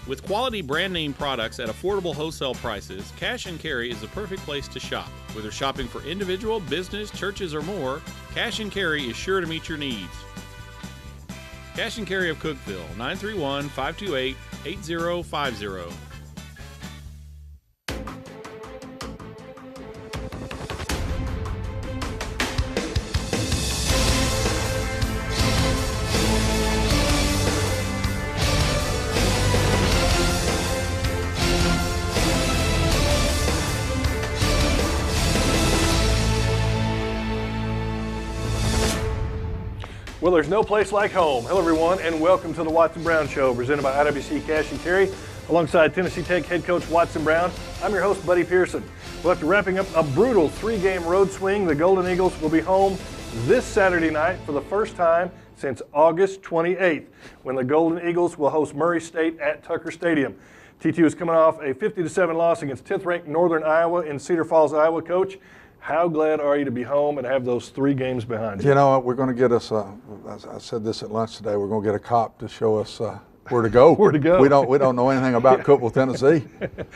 With quality brand name products at affordable wholesale prices, Cash and Carry is the perfect place to shop. Whether shopping for individual, business, churches, or more, Cash and Carry is sure to meet your needs. Cash and Carry of Cookeville, 931-528-8050. Well, there's no place like home. Hello, everyone, and welcome to the Watson Brown Show, presented by IWC Cash and Carry, alongside Tennessee Tech head coach Watson Brown. I'm your host, Buddy Pearson. Well, after wrapping up a brutal three-game road swing, the Golden Eagles will be home this Saturday night for the first time since August 28th, when the Golden Eagles will host Murray State at Tucker Stadium. TTU is coming off a 50-7 loss against 10th-ranked Northern Iowa in Cedar Falls, Iowa. Coach, how glad are you to be home and have those three games behind you? You know, we're going to get us, I said this at lunch today, we're going to get a cop to show us where to go. Where to go. We don't know anything about Cookeville, Tennessee.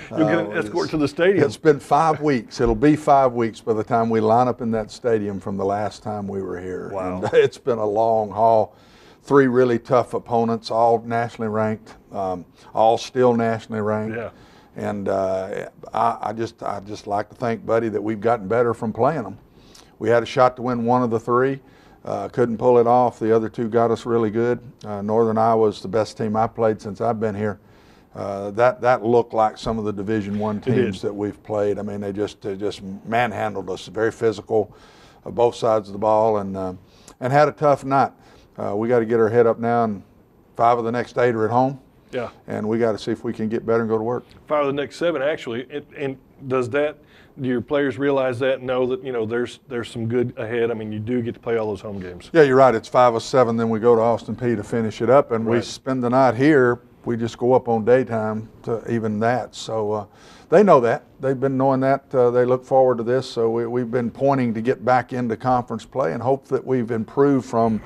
You'll get an escort to the stadium. It's been 5 weeks. It'll be 5 weeks by the time we line up in that stadium from the last time we were here. Wow. And it's been a long haul. Three really tough opponents, all nationally ranked, all still nationally ranked. Yeah. And I just like to think, Buddy, that we've gotten better from playing them. We had a shot to win one of the three, couldn't pull it off. The other two got us really good. Northern Iowa is the best team I've played since I've been here. That looked like some of the Division I teams that we've played. I mean, they just manhandled us, very physical, both sides of the ball, and had a tough night. We got to get our head up now, and 5 of the next 8 are at home. Yeah. And we got to see if we can get better and go to work. 5 of the next 7, actually. And do your players realize that and know that, you know, there's some good ahead? I mean, you do get to play all those home games. Yeah, you're right. It's 5 of 7. Then we go to Austin Peay to finish it up, and we spend the night here. We just go up on daytime to even that. So they know that. They've been knowing that. They look forward to this. So we've been pointing to get back into conference play and hope that we've improved from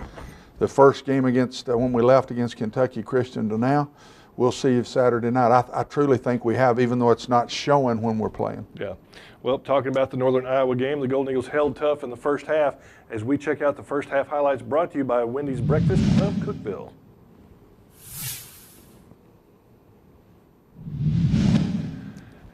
the first game against when we left against Kentucky Christian to now. We'll see you Saturday night. I truly think we have, even though it's not showing when we're playing. Yeah. Well, talking about the Northern Iowa game, the Golden Eagles held tough in the first half. As we check out the first half highlights, brought to you by Wendy's Breakfast of Cookeville.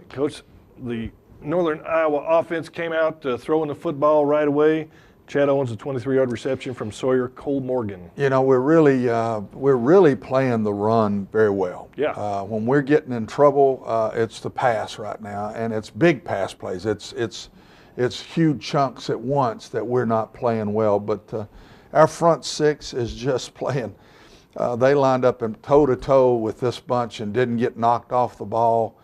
Coach, the Northern Iowa offense came out throwing the football right away. Chad Owens, a 23-yard reception from Sawyer Cole Morgan. You know, we're really playing the run very well. Yeah. When we're getting in trouble, it's the pass right now, and it's big pass plays. It's huge chunks at once that we're not playing well. But our front six is just playing. They lined up in toe-to-toe with this bunch and didn't get knocked off the ball.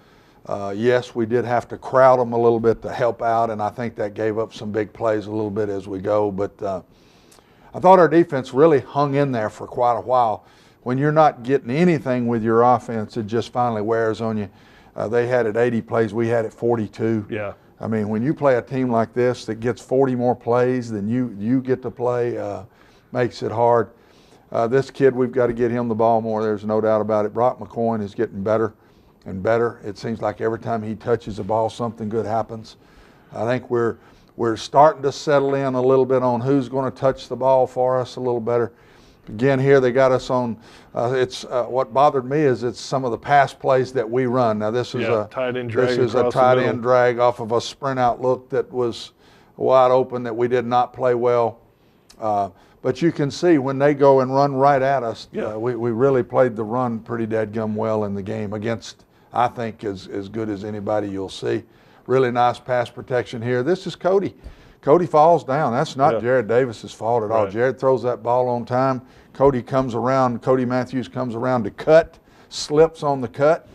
Yes, we did have to crowd them a little bit to help out, and I think that gave up some big plays a little bit as we go. But I thought our defense really hung in there for quite a while. When you're not getting anything with your offense, it just finally wears on you. They had it 80 plays. We had it 42. Yeah. I mean, when you play a team like this that gets 40 more plays than you get to play, makes it hard. This kid, we've got to get him the ball more. There's no doubt about it. Brock McCoy is getting better and better. It seems like every time he touches the ball, something good happens. I think we're starting to settle in a little bit on who's going to touch the ball for us a little better. Again, here they got us on. What bothered me is it's some of the pass plays that we run. Now this is a tight end drag. This is a tight end drag off of a sprint out look that was wide open that we did not play well. But you can see when they go and run right at us, we really played the run pretty dadgum well in the game against, I think, as good as anybody you'll see. Really nice pass protection here. This is Cody. Cody falls down. That's not Jared Davis's fault at all. Jared throws that ball on time. Cody Matthews comes around to cut, slips on the cut,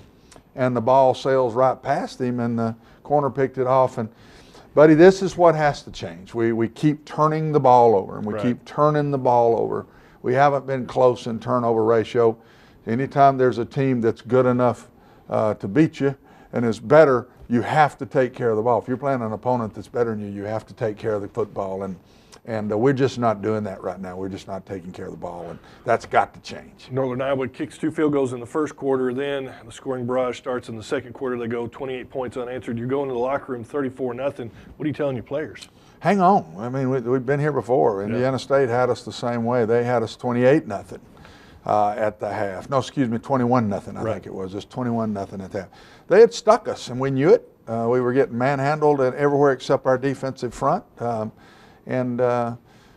and the ball sails right past him, and the corner picked it off. And Buddy, this is what has to change. We keep turning the ball over, and we keep turning the ball over. We haven't been close in turnover ratio. Anytime there's a team that's good enough to beat you and is better, you have to take care of the ball. If you're playing an opponent that's better than you, you have to take care of the football. And And we're just not doing that right now. We're just not taking care of the ball, and that's got to change. Northern Iowa kicks 2 field goals in the first quarter. Then the scoring barrage starts in the second quarter. They go 28 points unanswered. You go into the locker room 34-0. What are you telling your players? Hang on. I mean, we've been here before. Indiana State had us the same way. They had us 28-0 at the half. No, excuse me, 21-0. I think it was. Just 21-0 at that. They had stuck us, and we knew it. We were getting manhandled everywhere except our defensive front.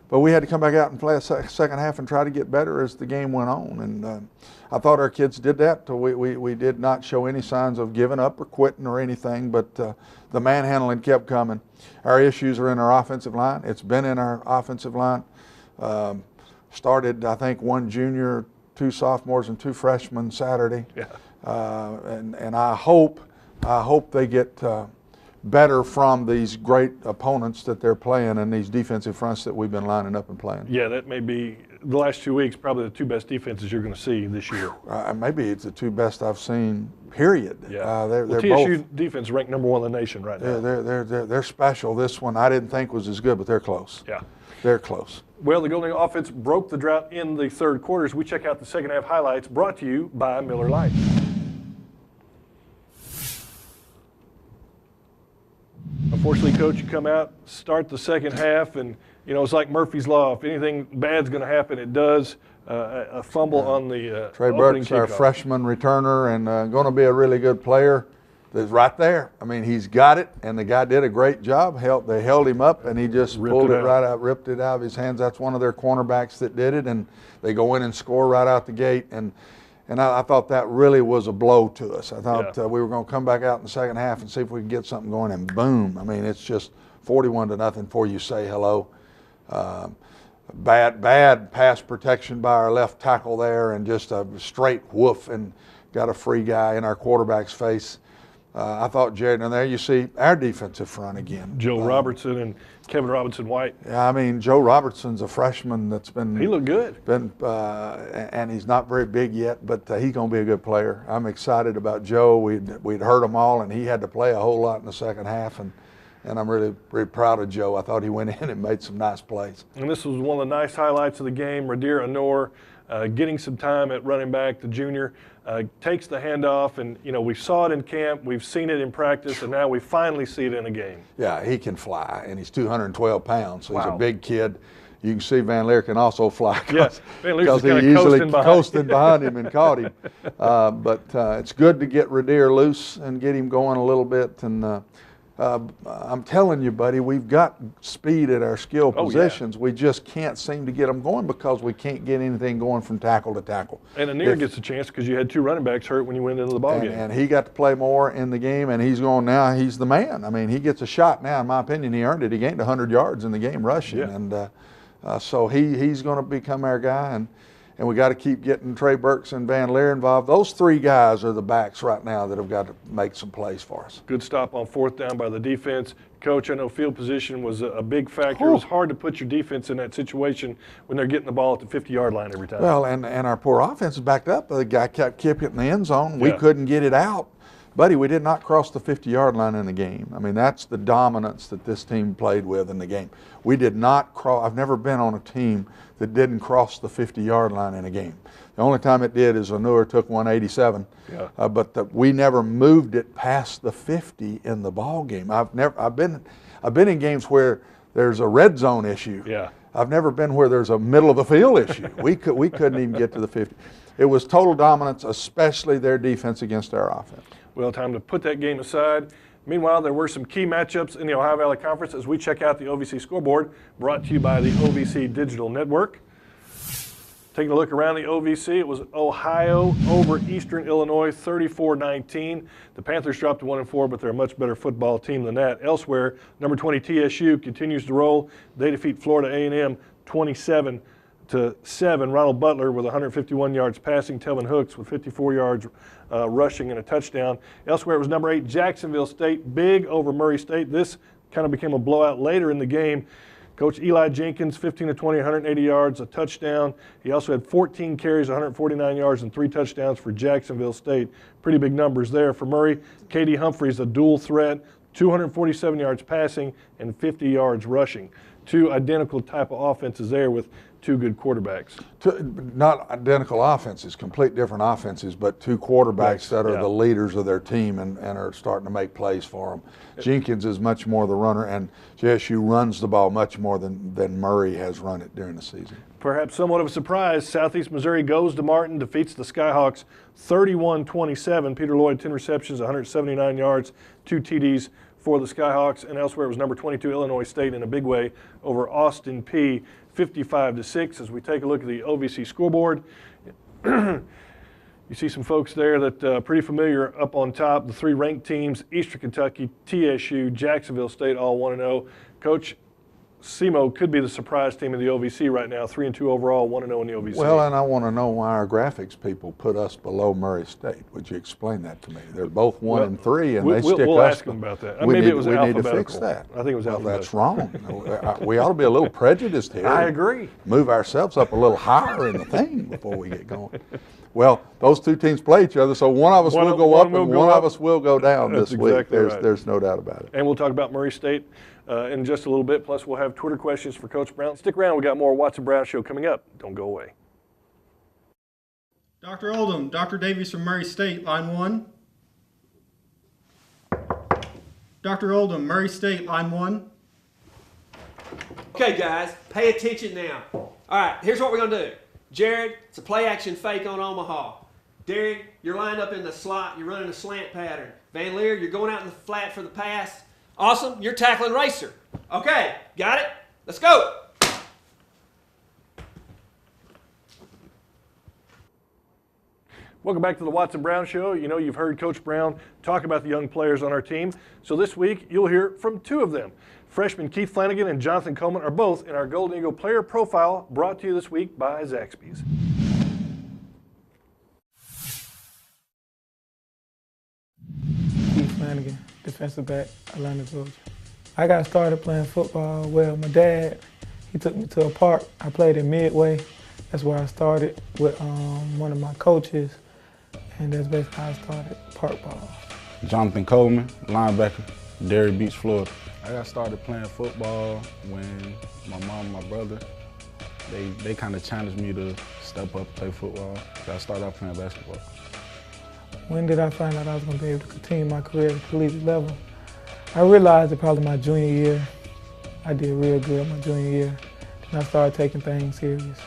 But we had to come back out and play a second half and try to get better as the game went on. And I thought our kids did that. We did not show any signs of giving up or quitting or anything, but the manhandling kept coming. Our issues are in our offensive line. It's been in our offensive line. Started, I think, 1 junior, 2 sophomores, and 2 freshmen Saturday. Yeah. And I hope they get better from these great opponents that they're playing and these defensive fronts that we've been lining up and playing. Yeah, that may be the last 2 weeks, probably the 2 best defenses you're going to see this year. Maybe it's the 2 best I've seen, period. Yeah. They're TSU both, defense ranked #1 in the nation right now. They're special. This one I didn't think was as good, but they're close. Yeah. They're close. Well, the Golden Eagle offense broke the drought in the third quarter as we check out the second half highlights brought to you by Miller Lite. Unfortunately, Coach, you come out, start the second half, and, it's like Murphy's Law. If anything bad's going to happen, it does. A fumble on the Trey opening Burke's our kickoff. freshman returner and going to be a really good player. That's right there. I mean, he's got it, and the guy did a great job. They held him up, and he just pulled it right out, ripped it out of his hands. That's one of their cornerbacks that did it, and they go in and score right out the gate. And I thought that really was a blow to us. I thought we were going to come back out in the second half and see if we could get something going, and boom. I mean, it's just 41-0 before you say hello. Bad pass protection by our left tackle there, and just a straight woof, and got a free guy in our quarterback's face. I thought Jared, and there you see our defensive front again. Joe Robertson and Kevin Robinson-White. Yeah, I mean, Joe Robertson's a freshman that's been. He looked good. And he's not very big yet, but he's going to be a good player. I'm excited about Joe. We'd heard them all, and he had to play a whole lot in the second half, and I'm really proud of Joe. I thought he went in and made some nice plays. And this was one of the nice highlights of the game. Radir Anor getting some time at running back, the junior. Takes the handoff, and we saw it in camp, we've seen it in practice, and now we finally see it in a game. Yeah, he can fly, and he's 212 pounds, so he's Wow. a big kid. You can see Van Leer can also fly Yes, Van Leer's because he kinda easily coasting behind him and caught him. But it's good to get Radir loose and get him going a little bit. And I'm telling you, buddy, we've got speed at our skill positions. We just can't seem to get them going because we can't get anything going from tackle to tackle. And Anir gets a chance because you had 2 running backs hurt when you went into the ballgame. And he got to play more in the game, and he's going now. He's the man. I mean, he gets a shot now. In my opinion, he earned it. He gained 100 yards in the game rushing, and so he's going to become our guy. And we got to keep getting Trey Burks and Van Leer involved. Those 3 guys are the backs right now that have got to make some plays for us. Good stop on 4th down by the defense. Coach, I know field position was a big factor. It was hard to put your defense in that situation when they're getting the ball at the 50-yard line every time. Well, and our poor offense is backed up. The guy kept hitting the end zone. We couldn't get it out. Buddy, we did not cross the 50-yard line in the game. I mean, that's the dominance that this team played with in the game. We did not cross. I've never been on a team that didn't cross the 50-yard line in a game. The only time it did is Anur took 187, but we never moved it past the 50 in the ball game. I've been in games where there's a red zone issue. Yeah. I've never been where there's a middle of the field issue. We couldn't even get to the 50. It was total dominance, especially their defense against our offense. Well, time to put that game aside. Meanwhile, there were some key matchups in the Ohio Valley Conference as we check out the OVC scoreboard, brought to you by the OVC Digital Network. Taking a look around the OVC, it was Ohio over Eastern Illinois, 34-19. The Panthers dropped to 1-4, but they're a much better football team than that. Elsewhere, number 20 TSU continues to roll. They defeat Florida A&M 27-7. Ronald Butler with 151 yards passing. Telvin Hooks with 54 yards rushing and a touchdown. Elsewhere, it was number 8 Jacksonville State, big over Murray State. This kind of became a blowout later in the game. Coach Eli Jenkins, 15-20, 180 yards, a touchdown. He also had 14 carries, 149 yards, and 3 touchdowns for Jacksonville State. Pretty big numbers there for Murray. Katie Humphreys, a dual threat, 247 yards passing and 50 yards rushing. Two identical type of offenses there with two good quarterbacks. Not identical offenses, complete different offenses, but two quarterbacks that are the leaders of their team and are starting to make plays for them. Jenkins is much more the runner, and JSU runs the ball much more than Murray has run it during the season. Perhaps somewhat of a surprise, Southeast Missouri goes to Martin, defeats the Skyhawks 31-27. Peter Lloyd, 10 receptions, 179 yards, 2 TDs for the Skyhawks, and elsewhere it was number 22 Illinois State in a big way over Austin P 55-6. As we take a look at the OVC scoreboard, you see some folks there that pretty familiar up on top. The 3 ranked teams: Eastern Kentucky, TSU, Jacksonville State, all 1-0. Coach, SEMO could be the surprise team in the OVC right now, 3-2 overall, 1-0 in the OVC. Well, and I want to know why our graphics people put us below Murray State. Would you explain that to me? They're both 1 and 3, and they stick us. We'll ask them about that. Maybe it was alphabetical. We need to fix that. I think it was alphabetical. That's wrong. We ought to be a little prejudiced here. I agree. Move ourselves up a little higher in the thing before we get going. Well, those two teams play each other, so one of us will go up and one of us will go down this week. Exactly right. There's no doubt about it. And we'll talk about Murray State in just a little bit. Plus, we'll have Twitter questions for Coach Brown. Stick around. We got more Watson Brown Show coming up. Don't go away. Dr. Oldham, Dr. Davies from Murray State, line 1. Dr. Oldham, Murray State, line 1. Okay, guys, pay attention now. All right, here's what we're going to do. Jared, it's a play-action fake on Omaha. Derek, you're lined up in the slot. You're running a slant pattern. Van Leer, you're going out in the flat for the pass. Awesome, you're tackling Racer. Okay, got it? Let's go. Welcome back to the Watson Brown Show. You know, you've heard Coach Brown talk about the young players on our team. So this week, you'll hear from 2 of them. Freshmen Keith Flanagan and Jonathan Coleman are both in our Golden Eagle Player Profile, brought to you this week by Zaxby's. Keith Flanagan, defensive back, Atlanta, Georgia. I got started playing football. Well, my dad, he took me to a park. I played in Midway. That's where I started with one of my coaches, and that's basically how I started park ball. Jonathan Coleman, linebacker, Derry Beach, Florida. I got started playing football when my mom and my brother, they kind of challenged me to step up and play football. So I started off playing basketball. When did I find out I was going to be able to continue my career at the collegiate level? I realized it probably my junior year. I did real good my junior year, and I started taking things serious.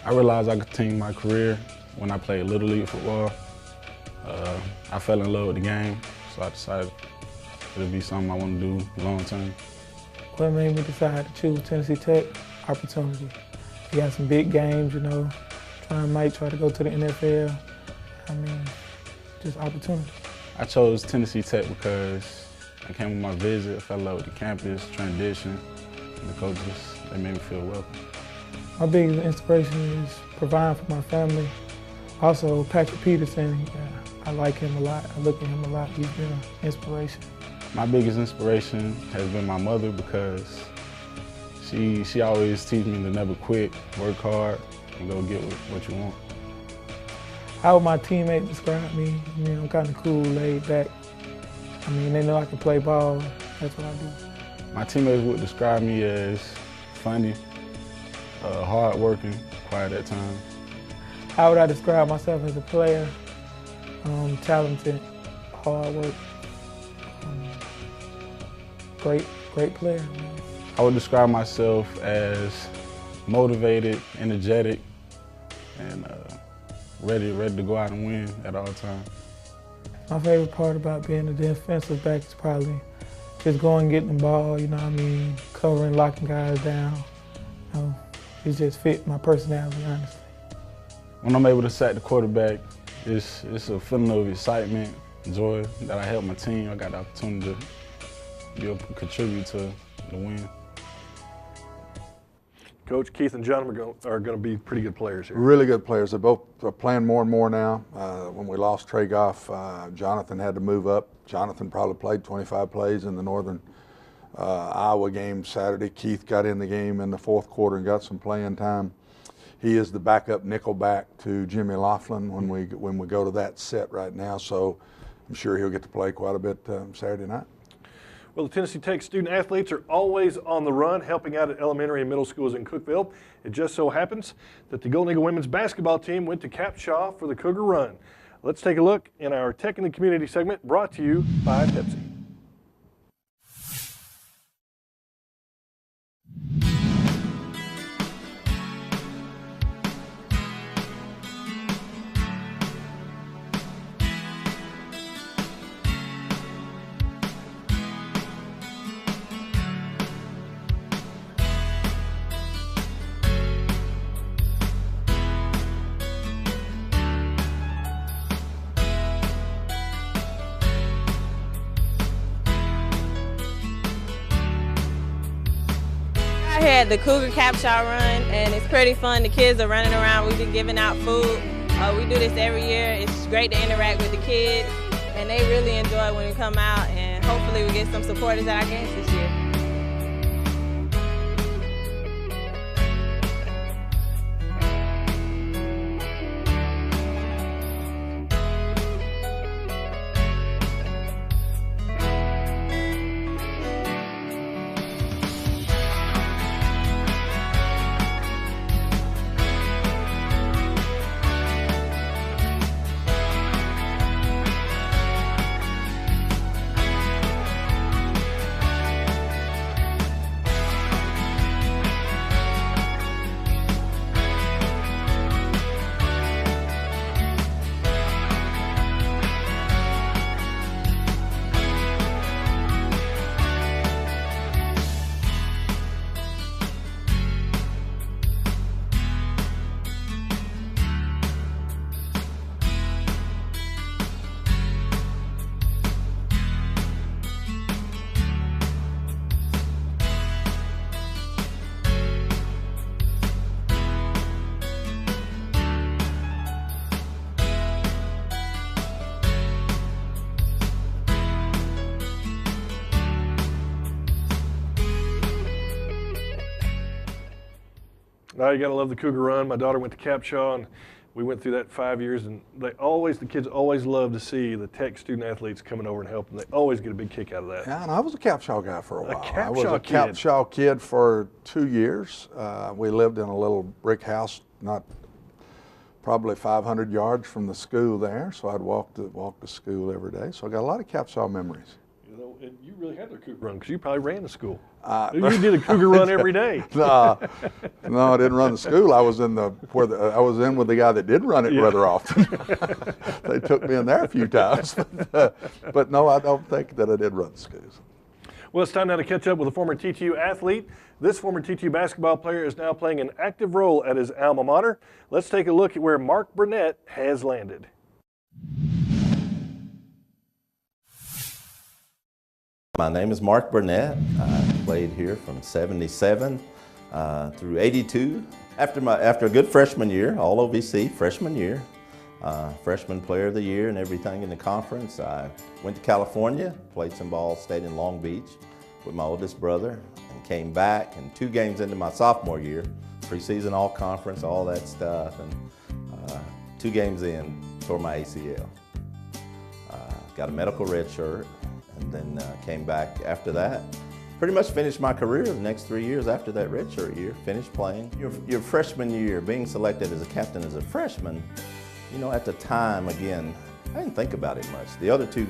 I realized I could continue my career when I played Little League football. I fell in love with the game, so I decided it'll be something I want to do long term. What made me decide to choose Tennessee Tech? Opportunity. We got some big games, you know, might try to go to the NFL. I mean, just opportunity. I chose Tennessee Tech because I came with my visit, I fell in love with the campus, tradition, and the coaches. They made me feel welcome. My biggest inspiration is providing for my family. Also, Patrick Peterson, I like him a lot. I look at him a lot. He's been an inspiration. My biggest inspiration has been my mother because she always teaches me to never quit, work hard, and go get what you want. How would my teammates describe me? I mean, I'm kind of cool, laid back. I mean, they know I can play ball. That's what I do. My teammates would describe me as funny, hard-working, quiet at times. How would I describe myself as a player? Talented, hard work, great player. I would describe myself as motivated, energetic, and ready to go out and win at all times. My favorite part about being a defensive back is probably just going and getting the ball, you know what I mean, covering, locking guys down. You know, it just fit my personality, honestly. When I'm able to sack the quarterback, it's a feeling of excitement, joy that I helped my team. I got the opportunity to be able to contribute to the win. Coach, Keith and John are going to be pretty good players here. Really good players. They both are playing more and more now. When we lost Trey Goff, Jonathan had to move up. Jonathan probably played 25 plays in the Northern Iowa game Saturday. Keith got in the game in the fourth quarter and got some playing time. He is the backup nickel back to Jimmy Laughlin when we go to that set right now. So I'm sure he'll get to play quite a bit Saturday night. Well, the Tennessee Tech student athletes are always on the run, helping out at elementary and middle schools in Cookeville. It just so happens that the Golden Eagle women's basketball team went to Capshaw for the Cougar Run. Let's take a look in our Tech in the Community segment, brought to you by Pepsi. Here at the Cougar Capshaw Run, and it's pretty fun. The kids are running around. We've been giving out food. We do this every year. It's great to interact with the kids, and they really enjoy when we come out, and hopefully we get some supporters at our games this year. Now you got to love the Cougar Run. My daughter went to Capshaw, and we went through that 5 years, and the kids always love to see the Tech student athletes coming over and helping. They always get a big kick out of that. Yeah, and I was a Capshaw guy for a while. I was a kid. Capshaw kid for 2 years. We lived in a little brick house, not probably 500 yards from the school there, so I'd walk to school every day. So I got a lot of Capshaw memories. You know, and you really had the Cougar Run because you probably ran the school. You did a Cougar Run every day. No, I didn't run the school. I was in I was in with the guy that did run it rather often. They took me in there a few times, but no, I don't think that I did run the schools. Well, it's time now to catch up with a former TTU athlete. This former TTU basketball player is now playing an active role at his alma mater. Let's take a look at where Marc Burnett has landed. My name is Marc Burnett. I played here from 77 through 82. After a good freshman year, all OVC freshman year, freshman player of the year and everything in the conference, I went to California, played some ball, stayed in Long Beach with my oldest brother, and came back, and 2 games into my sophomore year, preseason all conference, all that stuff, and 2 games in, tore my ACL. Got a medical red shirt, and then came back after that. Pretty much finished my career the next 3 years after that redshirt year, finished playing. Your freshman year, being selected as a captain as a freshman, you know, at the time, again, I didn't think about it much. The other 2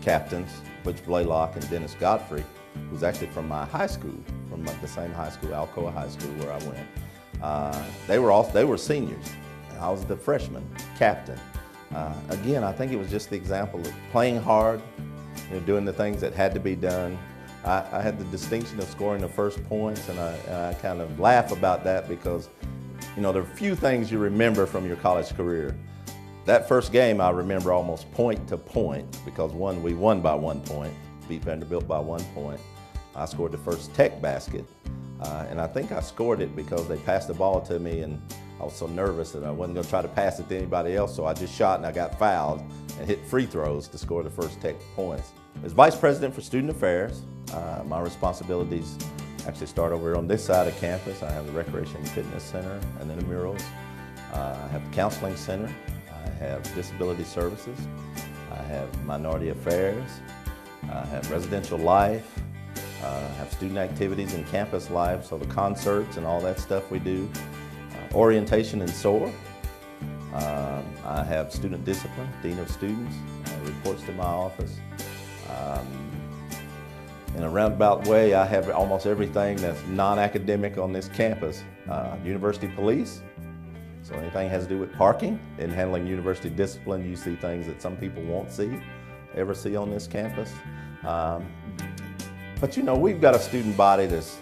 captains, Butch Blaylock and Dennis Godfrey, who's actually from my high school, from the same high school, Alcoa High School, where I went. They were seniors. I was the freshman captain. Again, I think it was just the example of playing hard, you know, doing the things that had to be done. I had the distinction of scoring the first points, and I kind of laugh about that because, you know, there are few things you remember from your college career. That first game I remember almost point to point because we won by 1 point, beat Vanderbilt by 1 point. I scored the first Tech basket, and I think I scored it because they passed the ball to me, and I was so nervous that I wasn't going to try to pass it to anybody else, so I just shot and I got fouled and hit free throws to score the first Tech points. As Vice President for Student Affairs, my responsibilities actually start over on this side of campus. I have the Recreation and Fitness Center and then the murals. I have the Counseling Center. I have Disability Services. I have Minority Affairs. I have Residential Life. Have student activities and campus life, so the concerts and all that stuff we do. Orientation and SOAR. I have student discipline, Dean of Students, reports to my office. In a roundabout way, I have almost everything that's non-academic on this campus. University police, so anything has to do with parking and handling university discipline, you see things that some people won't ever see on this campus. But you know, we've got a student body that's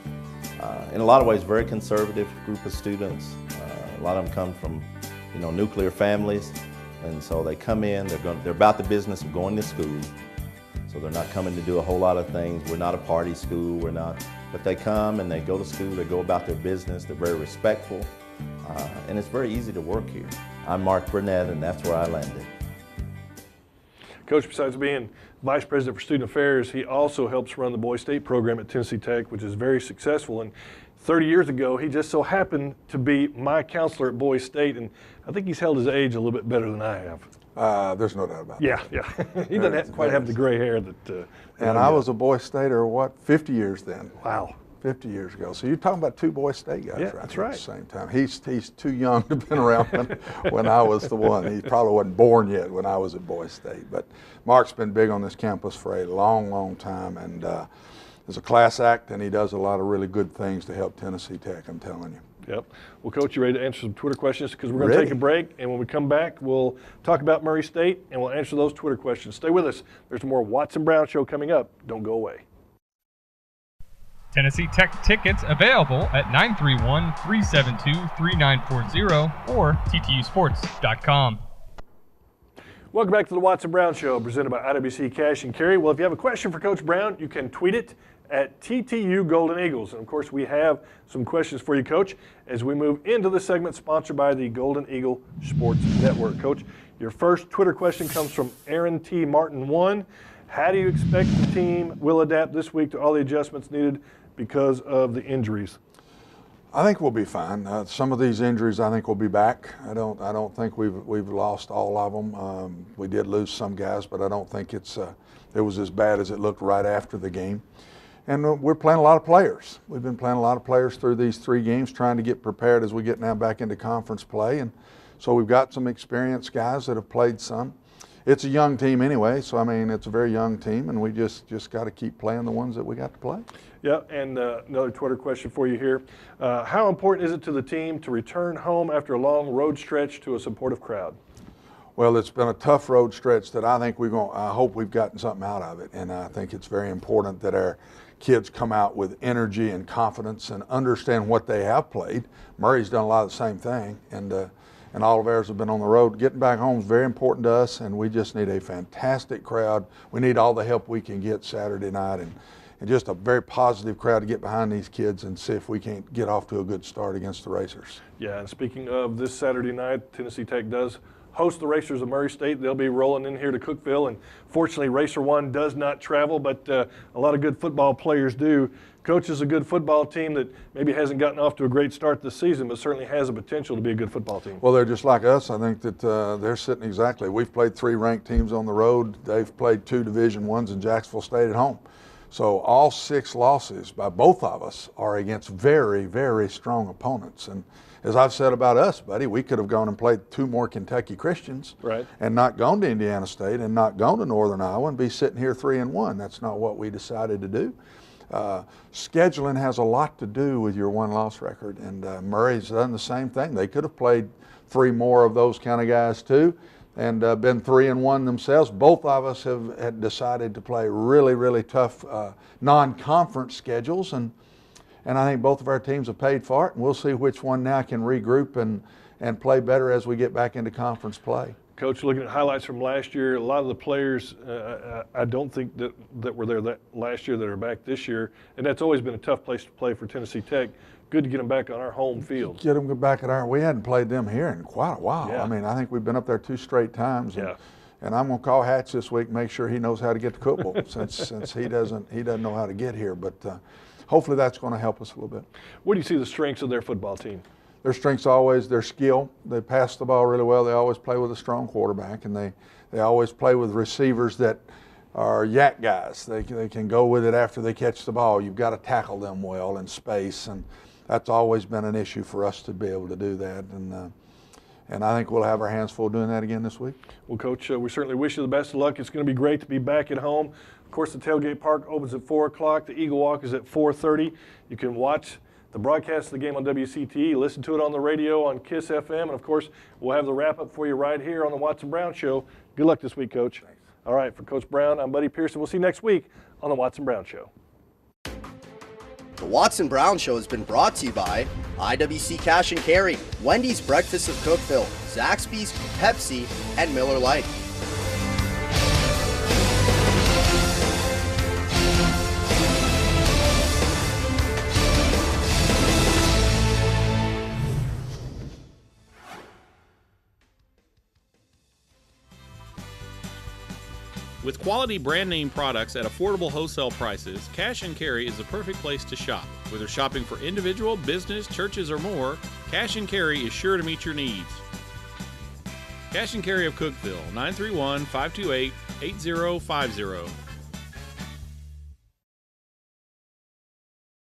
in a lot of ways very conservative group of students. A lot of them come from, you know, nuclear families, and so they come in, they're about the business of going to school. So they're not coming to do a whole lot of things. We're not a party school, but they come and they go to school, they go about their business, they're very respectful, and it's very easy to work here. I'm Marc Burnett, and that's where I landed. Coach, besides being Vice President for Student Affairs, he also helps run the Boys State program at Tennessee Tech, which is very successful. And 30 years ago, he just so happened to be my counselor at Boys State, and I think he's held his age a little bit better than I have. There's no doubt about Yeah. He doesn't quite have the gray hair that. And I was a Boy Stater, 50 years then? Wow. 50 years ago. So you're talking about two Boy State guys, Yeah, right? that's right. At the same time. He's too young to have been around when I was the one. He probably wasn't born yet when I was at Boy State. But Mark's been big on this campus for a long, long time, and is a class act, and he does a lot of really good things to help Tennessee Tech, I'm telling you. Yep. Well, Coach, you ready to answer some Twitter questions? Because we're going to take a break, and when we come back, we'll talk about Murray State, and we'll answer those Twitter questions. Stay with us. There's more Watson Brown Show coming up. Don't go away. Tennessee Tech tickets available at 931-372-3940 or ttusports.com. Welcome back to the Watson Brown Show, presented by IWC Cash and Carry. Well, if you have a question for Coach Brown, you can tweet it at TTU Golden Eagles. And of course, we have some questions for you, Coach, as we move into the segment sponsored by the Golden Eagle Sports Network. Coach, your first Twitter question comes from Aaron T. Martin 1. How do you expect the team will adapt this week to all the adjustments needed because of the injuries? I think we'll be fine. Some of these injuries, I think, will be back. I don't think we've lost all of them. We did lose some guys, but I don't think it was as bad as it looked right after the game. And we're playing a lot of players. We've been playing a lot of players through these 3 games, trying to get prepared as we get now back into conference play. And so we've got some experienced guys that have played some. It's a young team anyway, so I mean, it's a very young team, and we just got to keep playing the ones that we got to play. Yeah, and another Twitter question for you here. How important is it to the team to return home after a long road stretch to a supportive crowd? Well, it's been a tough road stretch that I think I hope we've gotten something out of it, and I think it's very important that our kids come out with energy and confidence and understand what they have played. Murray's done a lot of the same thing, and all of ours have been on the road. Getting back home is very important to us, and we just need a fantastic crowd. We need all the help we can get Saturday night, and just a very positive crowd to get behind these kids and see if we can't get off to a good start against the Racers. Yeah, and speaking of this Saturday night, Tennessee Tech does host the Racers of Murray State. They'll be rolling in here to Cookeville, and fortunately Racer 1 does not travel, but a lot of good football players do. Coach is a good football team that maybe hasn't gotten off to a great start this season, but certainly has a potential to be a good football team. Well, they're just like us. I think that they're sitting exactly. We've played 3 ranked teams on the road. They've played 2 Division I's in Jacksonville State at home. So all 6 losses by both of us are against very, very strong opponents. And as I've said about us, buddy, we could have gone and played 2 more Kentucky Christians, right, and not gone to Indiana State and not gone to Northern Iowa and be sitting here 3-1. That's not what we decided to do. Scheduling has a lot to do with your 1-loss record, and Murray's done the same thing. They could have played 3 more of those kind of guys too, and been 3-1 themselves. Both of us had decided to play really, really tough non-conference schedules, and I think both of our teams have paid for it, and we'll see which one now can regroup and play better as we get back into conference play. Coach, looking at highlights from last year, a lot of the players I don't think that were there last year that are back this year, and that's always been a tough place to play for Tennessee Tech. Good to get them back on our home field. Get them back at we hadn't played them here in quite a while. Yeah. I mean, I think we've been up there 2 straight times. Yeah. And I'm going to call Hatch this week, make sure he knows how to get to Cookeville since he doesn't know how to get here. But hopefully that's going to help us a little bit. What do you see the strengths of their football team? Their strengths always their skill. They pass the ball really well. They always play with a strong quarterback, and they always play with receivers that are yak guys. They can go with it after they catch the ball. You've got to tackle them well in space, and that's always been an issue for us to be able to do that. And I think we'll have our hands full doing that again this week. Well, Coach, we certainly wish you the best of luck. It's going to be great to be back at home. Of course, the Tailgate Park opens at 4 o'clock. The Eagle Walk is at 4:30. You can watch the broadcast of the game on WCTE, listen to it on the radio on KISS FM, and, of course, we'll have the wrap-up for you right here on the Watson Brown Show. Good luck this week, Coach. Thanks. All right, for Coach Brown, I'm Buddy Pearson. We'll see you next week on the Watson Brown Show. The Watson Brown Show has been brought to you by IWC Cash and Carry, Wendy's Breakfast of Cookeville, Zaxby's, Pepsi, and Miller Lite. With quality brand name products at affordable wholesale prices, Cash and Carry is the perfect place to shop. Whether shopping for individual, business, churches, or more, Cash and Carry is sure to meet your needs. Cash and Carry of Cookeville, 931-528-8050.